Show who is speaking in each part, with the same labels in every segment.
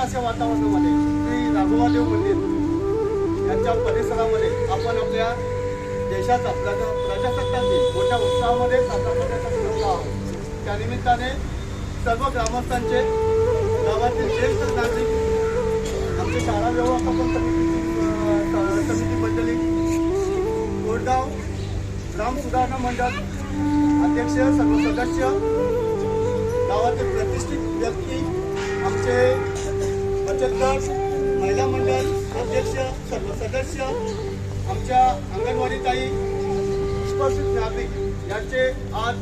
Speaker 1: अशा वातावरणामध्ये श्री राघवादेव मंदिर यांच्या परिसरामध्ये आपण आपल्या देशाचा प्रजासत्ताक दिन मोठ्या उत्साहामध्ये साजरा करण्याचा ठरवला आहोत। त्यानिमित्ताने सर्व ग्रामस्थांचे, गावातील ज्येष्ठ नागरिक, आमचे शाळा व्यवस्थापन समिती मंडळी, कोरगाव ग्राम सुधारणा मंडळ अध्यक्ष, सर्व सदस्य, गावातील प्रतिष्ठित व्यक्ती, आमचे बचत गट, महिला मंडळ अध्यक्ष, सर्व सदस्य, आमच्या अंगणवाडी ताई, उपस्थित नागरिक यांचे आज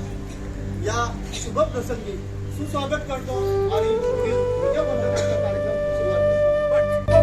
Speaker 1: या शुभ प्रसंगी सुस्वागत करतो आणि ध्वजवंदनाचा कार्यक्रम सुरुवात करतो।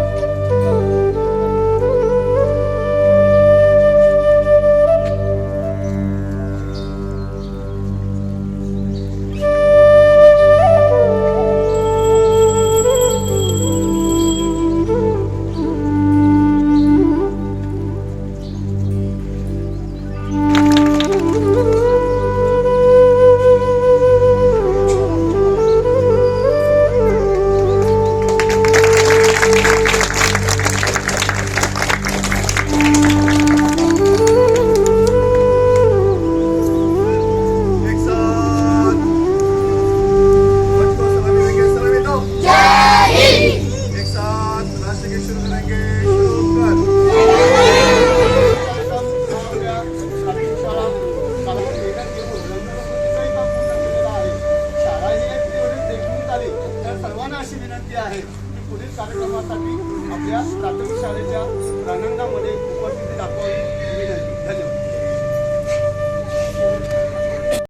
Speaker 1: अशी विनंती आहे की पुढील कार्यक्रमासाठी आपल्या प्राथमिक शाळेच्या प्रांगणामध्ये उपस्थित